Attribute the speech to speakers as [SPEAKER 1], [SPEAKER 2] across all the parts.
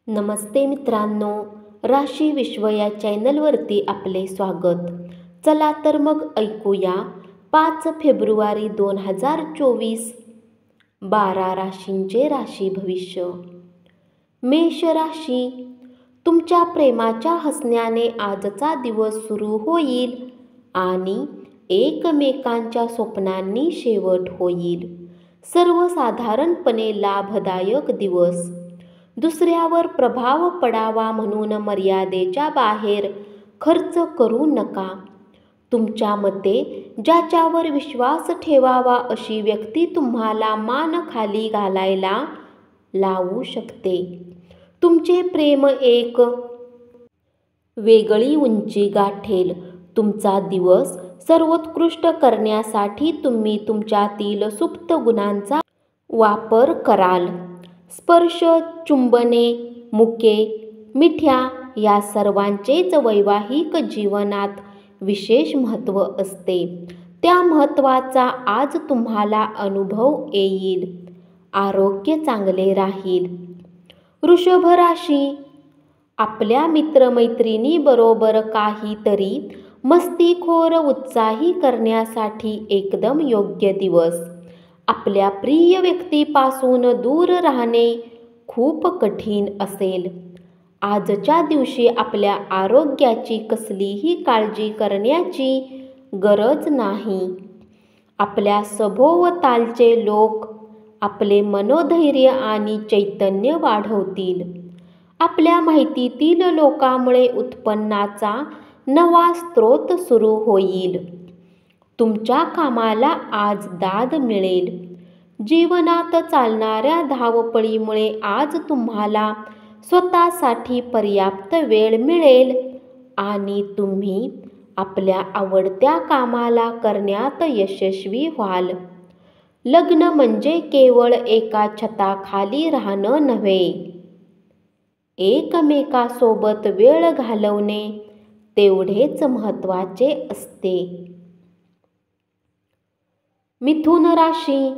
[SPEAKER 1] नमस्ते मित्रांनो, राशी विश्व या चॅनलवरती आपले स्वागत. चला तर मग ऐकूया 5 फेब्रुवारी 2024 12 राशींचे राशी भविष्य. मेष राशी, तुमच्या प्रेमाच्या हसण्याने आजचा दिवस सुरू होईल आणि एकमेकांच्या स्वप्नांनी शेवट होईल. सर्वसाधारणपणे लाभदायक दिवस. दुसऱ्यावर प्रभाव पडावा म्हणून मर्यादेच्या बाहेर खर्च करू नका. तुमच्या मते ज्याच्यावर विश्वास ठेवावा अशी व्यक्ती तुम्हाला मान खाली घालायला लावू शकते. तुमचे प्रेम एक वेगळी उंची गाठेल. तुमचा दिवस सर्वोत्कृष्ट करण्यासाठी तुम्ही तुमच्यातील सुप्त गुणांचा वापर कराल. स्पर्श, चुंबने, मुके, मिठ्या या सर्वांचेच वैवाहिक जीवनात विशेष महत्त्व असते. त्या महत्त्वाचा आज तुम्हाला अनुभव येईल. आरोग्य चांगले राहील. वृषभ राशी, आपल्या मित्रमैत्रिणीबरोबर काहीतरी मस्तीखोर उत्साही करण्यासाठी एकदम योग्य दिवस. आपल्या प्रिय व्यक्तीपासून दूर राहणे खूप कठीण असेल. आजच्या दिवशी आपल्या आरोग्याची कसलीही काळजी करण्याची गरज नाही. आपल्या सभोवतालचे लोक आपले मनोधैर्य आणि चैतन्य वाढवतील. आपल्या माहितीतील लोकांमुळे उत्पन्नाचा नवा स्रोत सुरू होईल. तुमच्या कामाला आज दाद मिळेल. जीवनात चालणाऱ्या धावपळीमुळे आज तुम्हाला स्वतःसाठी पर्याप्त वेळ मिळेल आणि तुम्ही आपल्या आवडत्या कामाला करण्यात यशस्वी व्हाल. लग्न म्हणजे केवळ एका छताखाली राहणं नव्हे, एकमेकांसोबत वेळ घालवणे तेवढेच महत्त्वाचे असते. मिथुन राशी,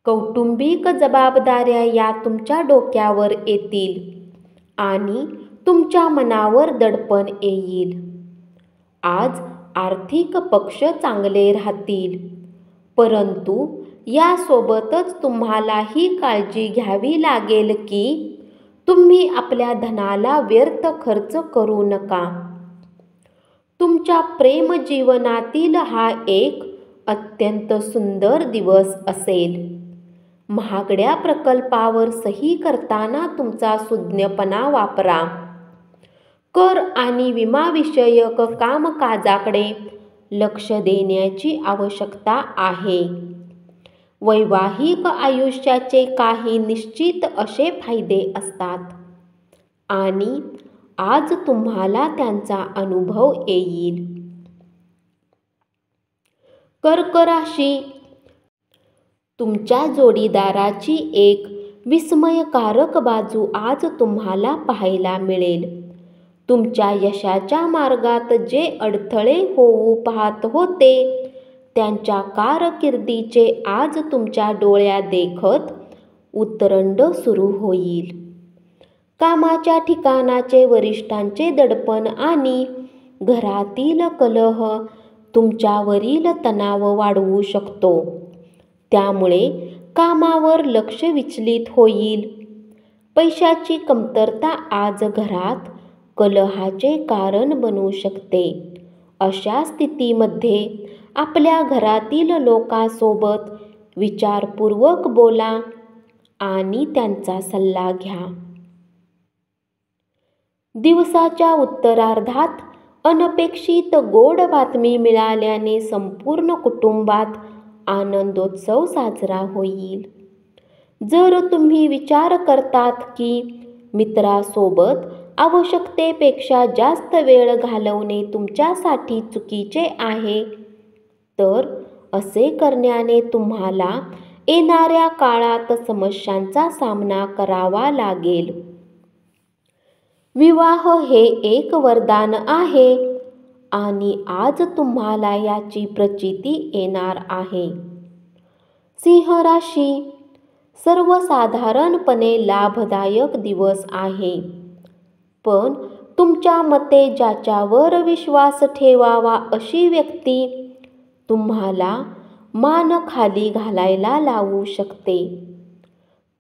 [SPEAKER 1] कौटुंबिक जबाबदाऱ्या या तुमच्या डोक्यावर येतील आणि तुमच्या मनावर दडपण येईल. आज आर्थिक पक्ष चांगले राहतील, परंतु यासोबतच तुम्हाला ही काळजी घ्यावी लागेल की तुम्ही आपल्या धनाला व्यर्थ खर्च करू नका. तुमच्या प्रेमजीवनातील हा एक अत्यंत सुंदर दिवस असेल. महागड्या प्रकल्पावर सही करताना तुमचा सुज्ञपणा वापरा. कर आणि विमाविषयक कामकाजाकडे लक्ष देण्याची आवश्यकता आहे. वैवाहिक आयुष्याचे काही निश्चित असे फायदे असतात आणि आज तुम्हाला त्यांचा अनुभव येईल. कर्क राशी, तुमच्या जोडीदाराची एक विस्मयकारक बाजू आज तुम्हाला पाहायला मिळेल. तुमच्या यशाच्या मार्गात जे अडथळे होऊ पाहत होते त्यांच्या कारकिर्दीचे आज तुमच्या डोळ्यादेखत उतरंड सुरू होईल. कामाच्या ठिकाणाचे वरिष्ठांचे दडपण आणि घरातील कलह तुमच्यावरील तणाव वाढवू शकतो. त्यामुळे कामावर लक्ष विचलित होईल. पैशाची कमतरता आज घरात कलहाचे कारण बनू शकते. अशा स्थितीमध्ये आपल्या घरातील लोकांसोबत विचारपूर्वक बोला आणि त्यांचा सल्ला घ्या. दिवसाच्या उत्तरार्धात अनपेक्षित गोड बातमी मिळाल्याने संपूर्ण कुटुंबात आनंदोत्सव साजरा होईल. जर तुम्ही विचार करतात की मित्रासोबत आवश्यकतेपेक्षा जास्त वेळ घालवणे तुमच्यासाठी चुकीचे आहे, तर असे करण्याने तुम्हाला येणाऱ्या काळात समस्यांचा सामना करावा लागेल. विवाह हे एक वरदान आहे आणि आज तुम्हाला याची प्रचिती येणार आहे. सिंह राशी, सर्वसाधारणपणे लाभदायक दिवस आहे. पण तुमच्या मते ज्याच्यावर विश्वास ठेवावा अशी व्यक्ती तुम्हाला मान खाली घालायला लावू शकते.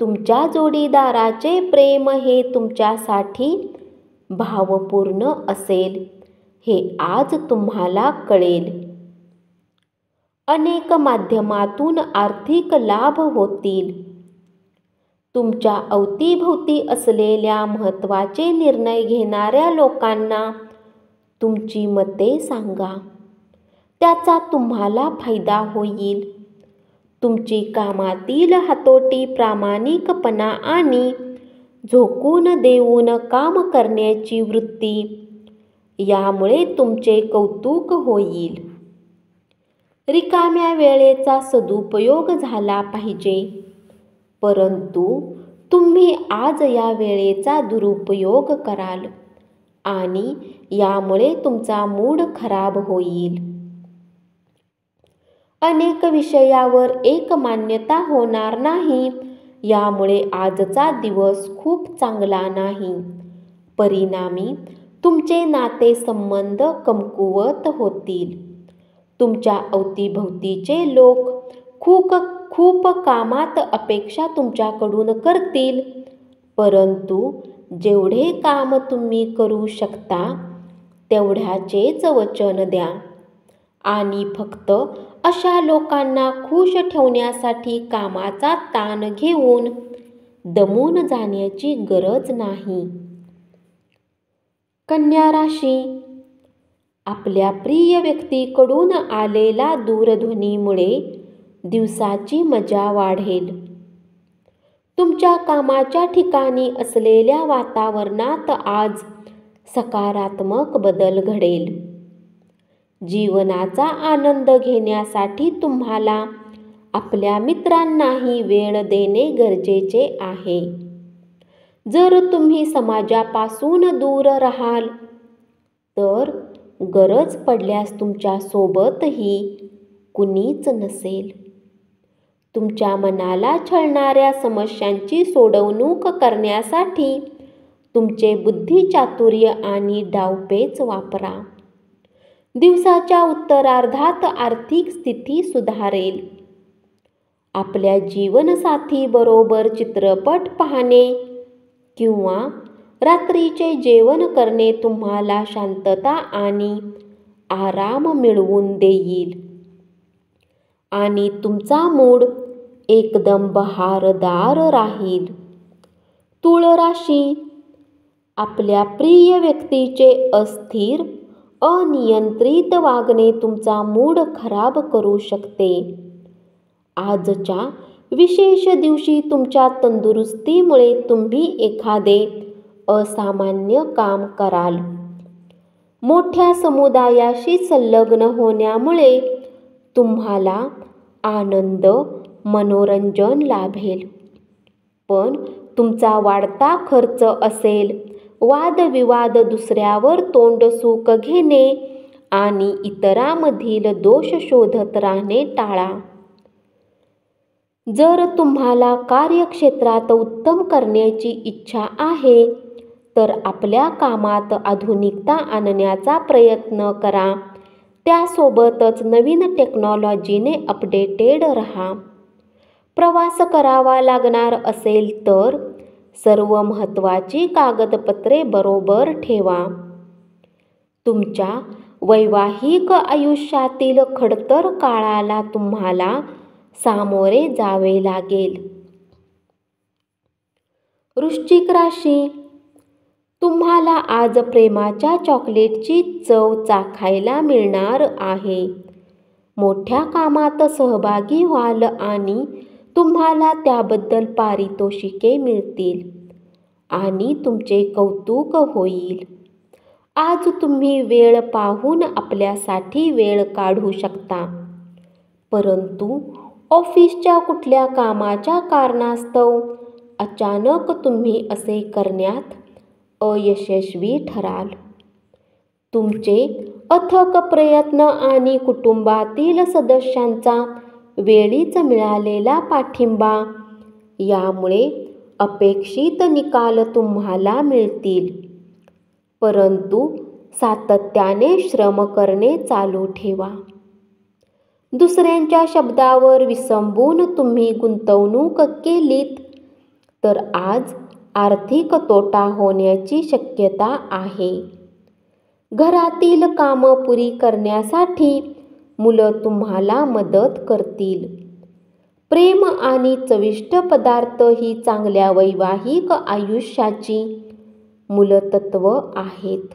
[SPEAKER 1] तुमच्या जोडीदाराचे प्रेम हे तुमच्यासाठी भावपूर्ण असेल हे आज तुम्हाला कळेल. अनेक माध्यमातून आर्थिक लाभ होतील. तुमच्या अवतीभोवती असलेल्या महत्त्वाचे निर्णय घेणाऱ्या लोकांना तुमची मते सांगा. त्याचा तुम्हाला फायदा होईल. तुमची कामातील हातोटी, प्रामाणिकपणा आणि झोकून देऊन काम करण्याची वृत्ती यामुळे तुमचे कौतुक होईल. रिकाम्या वेळेचा सदुपयोग झाला पाहिजे, परंतु तुम्ही आज या वेळेचा दुरुपयोग कराल आणि यामुळे तुमचा मूड खराब होईल. अनेक विषयावर एकमान्यता होणार नाही, यामुळे आजचा दिवस खूप चांगला नाही. परिणामी तुमचे नातेसंबंध कमकुवत होतील. तुमच्या अवतीभोवतीचे लोक खूप कामात अपेक्षा तुमच्याकडून करतील, परंतु जेवढे काम तुम्ही करू शकता तेवढ्याचेच वचन द्या आणि फक्त अशा लोकांना खुश ठेवण्यासाठी कामाचा ताण घेऊन दमून जाण्याची गरज नाही. कन्या राशी, आपल्या प्रिय व्यक्तीकडून आलेला दूरध्वनीमुळे दिवसाची मजा वाढेल. तुमच्या कामाच्या ठिकाणी असलेल्या वातावरणात आज सकारात्मक बदल घडेल. जीवनाचा आनंद घेण्यासाठी तुम्हाला आपल्या मित्रांनाही वेळ देणे गरजेचे आहे. जर तुम्ही समाजापासून दूर राहाल तर गरज पडल्यास तुमच्या सोबतही कुणीच नसेल. तुमच्या मनाला छळणाऱ्या समस्यांची सोडवणूक करण्यासाठी तुमचे बुद्धिचातुर्य आणि डावपेच वापरा. दिवसाच्या उत्तरार्धात आर्थिक स्थिती सुधारेल. आपल्या जीवनसाथीबरोबर चित्रपट पाहणे किंवा रात्रीचे जेवण करणे तुम्हाला शांतता आणि आराम मिळवून देईल आणि तुमचा मूड एकदम बहारदार राहील. तुळ राशी, आपल्या प्रिय व्यक्तीचे अस्थिर, अनियंत्रित वागणे तुमचा मूड खराब करू शकते. आजच्या विशेष दिवशी तुमच्या तंदुरुस्तीमुळे तुम्ही एखादे असामान्य काम कराल. मोठ्या समुदायाशी संलग्न होण्यामुळे तुम्हाला आनंद, मनोरंजन लाभेल. पण तुमचा वाढता खर्च असेल. वादविवाद, दुसऱ्यावर तोंडसुख घेणे आणि इतरांमधील दोष शोधत राहणे टाळा. जर तुम्हाला कार्यक्षेत्रात उत्तम करण्याची इच्छा आहे तर आपल्या कामात आधुनिकता आणण्याचा प्रयत्न करा. त्यासोबतच नवीन टेक्नॉलॉजीने अपडेटेड राहा. प्रवास करावा लागणार असेल तर सर्व महत्त्वाची कागदपत्रे बरोबर ठेवा. तुमच्या वैवाहिक आयुष्यातील खडतर काळाला तुम्हाला सामोरे जावे लागेल. वृश्चिक राशी, तुम्हाला आज प्रेमाच्या चॉकलेटची चव चाखायला मिळणार आहे. मोठ्या कामात सहभागी व्हाल आणि तुम्हाला त्याबद्दल पारितोषिके मिळतील आणि तुमचे कौतुक होईल. आज तुम्ही वेळ पाहून आपल्यासाठी वेळ काढू शकता, परंतु ऑफिसच्या कुठल्या कामाच्या कारणास्तव अचानक तुम्ही असे करण्यात अयशस्वी ठराल. तुमचे अथक प्रयत्न आणि कुटुंबातील सदस्यांचा वेळीच मिळालेला पाठिंबा यामुळे अपेक्षित निकाल तुम्हाला मिळतील. परंतु सातत्याने श्रम करणे चालू ठेवा. दुसऱ्यांच्या शब्दावर विसंबून तुम्ही गुंतवणूक केलीत तर आज आर्थिक तोटा होण्याची शक्यता आहे. घरातील कामं पुरी करण्यासाठी मुलं तुम्हाला मदत करतील. प्रेम आणि चविष्ट पदार्थ ही चांगल्या वैवाहिक आयुष्याची मूलतत्व आहेत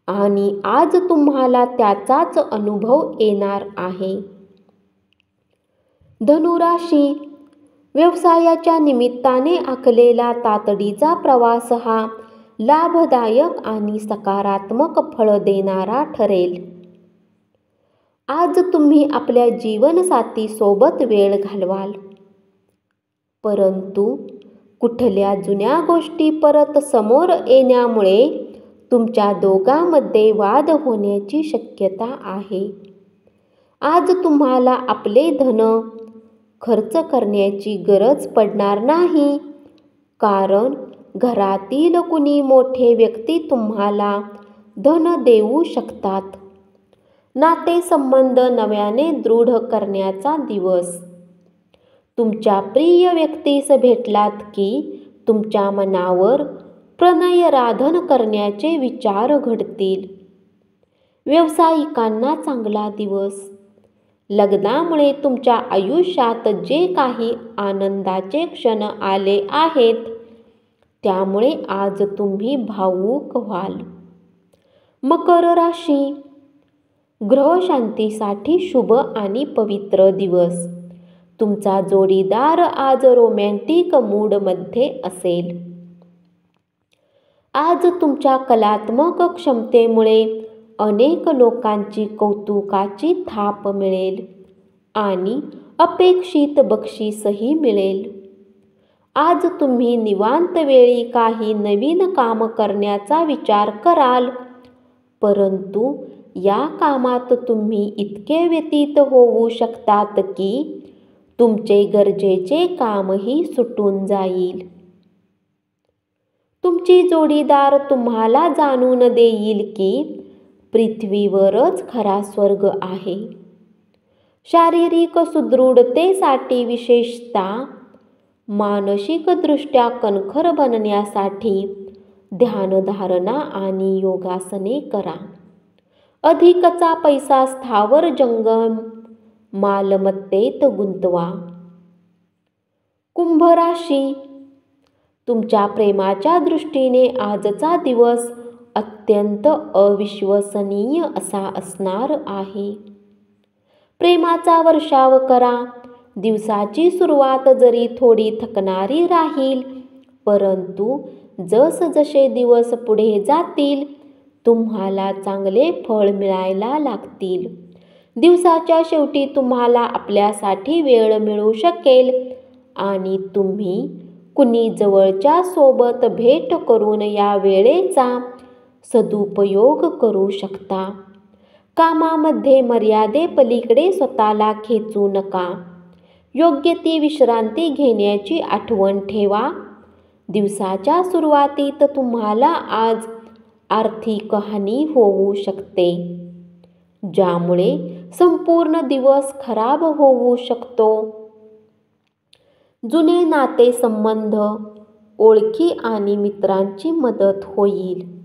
[SPEAKER 1] आणि आज तुम्हाला त्याचाच अनुभव येणार आहे. धनुराशी, व्यवसायाच्या निमित्ताने आखलेला तातडीचा प्रवास हा लाभदायक आणि सकारात्मक फळ देणारा ठरेल. आज तुम्ही आपल्या जीवनसाथीसोबत वेळ घालवाल. परंतु कुठल्या जुन्या गोष्टी परत समोर येण्यामुळे तुमच्या दोघांमध्ये वाद होण्याची शक्यता आहे. आज तुम्हाला आपले धन खर्च करण्याची गरज पडणार नाही, कारण घरातील कुणी मोठे व्यक्ती तुम्हाला धन देऊ शकतात. नातेसंबंध नव्याने दृढ करण्याचा दिवस. तुमच्या प्रिय व्यक्तीस भेटलात की तुमच्या मनावर प्रणयराधन करण्याचे विचार घडतील. व्यावसायिकांना चांगला दिवस. लग्नामुळे तुमच्या आयुष्यात जे काही आनंदाचे क्षण आले आहेत त्यामुळे आज तुम्ही भावूक व्हाल. मकर राशी, ग्रहशांतीसाठी शुभ आणि पवित्र दिवस. तुमचा जोडीदार आज रोमॅन्टिक मूडमध्ये असेल. आज तुमच्या कलात्मक क्षमतेमुळे अनेक लोकांची कौतुकाची थाप मिळेल आणि अपेक्षित बक्षीसही मिळेल. आज तुम्ही निवांत वेळी काही नवीन काम करण्याचा विचार कराल, परंतु या कामात तुम्ही इतके व्यतीत होऊ शकतात की तुमचे गरजेचे कामही सुटून जाईल. तुमची जोडीदार तुम्हाला जाणून देईल की पृथ्वीवरच खरा स्वर्ग आहे. शारीरिक सुदृढतेसाठी, विशेषतः मानसिकदृष्ट्या कणखर बनण्यासाठी ध्यानधारणा आणि योगासने करा. अधिकचा पैसा स्थावर जंगम मालमत्तेत गुंतवा. कुंभ राशी, तुमच्या प्रेमाच्या दृष्टीने आजचा दिवस अत्यंत अविश्वसनीय असा असणार आहे. प्रेमाचा वर्षाव करा. दिवसाची सुरुवात जरी थोडी थकणारी राहील, परंतु जसजसे दिवस पुढे जातील तुम्हाला चांगले फळ मिळायला लागतील. दिवसाच्या शेवटी तुम्हाला आपल्यासाठी वेळ मिळू शकेल आणि तुम्ही कुणी जवळच्या सोबत भेट करून या वेळेचा सदुपयोग करू शकता. कामामध्ये मर्यादेपलीकडे स्वतःला खेचू नका. योग्य ती विश्रांती घेण्याची आठवण ठेवा. दिवसाच्या सुरुवातीत तुम्हाला आज आर्थिक हानी होऊ शकते, ज्यामुळे संपूर्ण दिवस खराब होऊ शकतो. जुने नातेसंबंध, ओळखी आणि मित्रांची मदत होईल.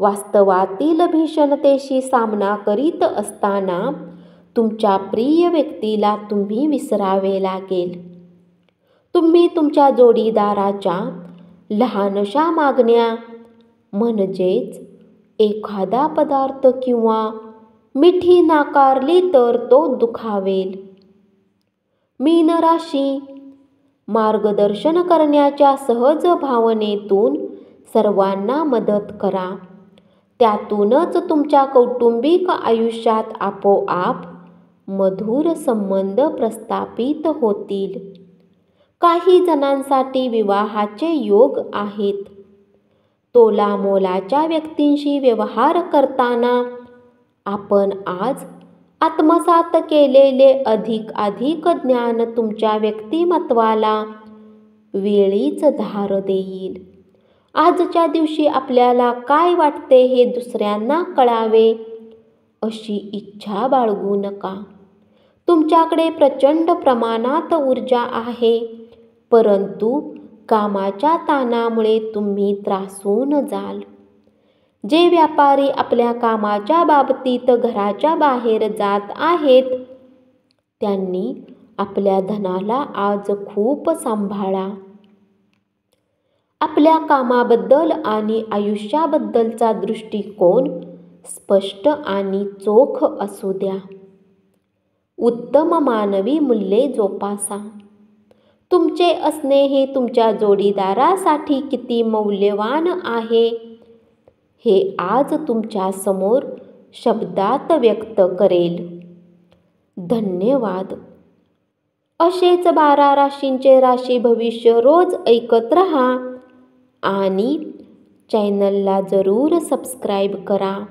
[SPEAKER 1] वास्तवातील भीषणतेशी सामना करीत असताना तुमच्या प्रिय व्यक्तीला तुम्ही विसरावे लागेल. तुम्ही तुमच्या जोडीदाराच्या लहानशा मागण्या, म्हणजेच एखादा पदार्थ किंवा मिठी नाकारली तर तो दुखावेल. मीन राशी, मार्गदर्शन करण्याच्या सहज भावनेतून सर्वांना मदत करा. त्यातूनच तुमच्या कौटुंबिक आयुष्यात आपोआप मधुर संबंध प्रस्थापित होतील. काही जणांसाठी विवाहाचे योग आहेत. तोलामोलाच्या व्यक्तींशी व्यवहार करताना आपण आज आत्मसात केलेले अधिक ज्ञान तुमच्या व्यक्तिमत्वाला वेळीच धार देईल. आजच्या दिवशी आपल्याला काय वाटते हे दुसऱ्यांना कळावे अशी इच्छा बाळगू नका. तुमच्याकडे प्रचंड प्रमाणात ऊर्जा आहे, परंतु कामाच्या ताणामुळे तुम्ही त्रासून जाल. जे व्यापारी आपल्या कामाच्या बाबतीत घराच्या बाहेर जात आहेत, त्यांनी आपल्या धनाला आज खूप सांभाळा. आपल्या कामाबद्दल आणि आयुष्याबद्दलचा दृष्टिकोन स्पष्ट आणि चोख असू द्या. उत्तम मानवी मूल्ये जोपासा. तुमचे असणे हे तुमच्या जोडीदारासाठी किती मौल्यवान आहे हे आज तुमच्या समोर शब्दात व्यक्त करेल. धन्यवाद. असेच 12 राशींचे राशी भविष्य रोज ऐकत रहा आणि चॅनलला जरूर सबस्क्राईब करा.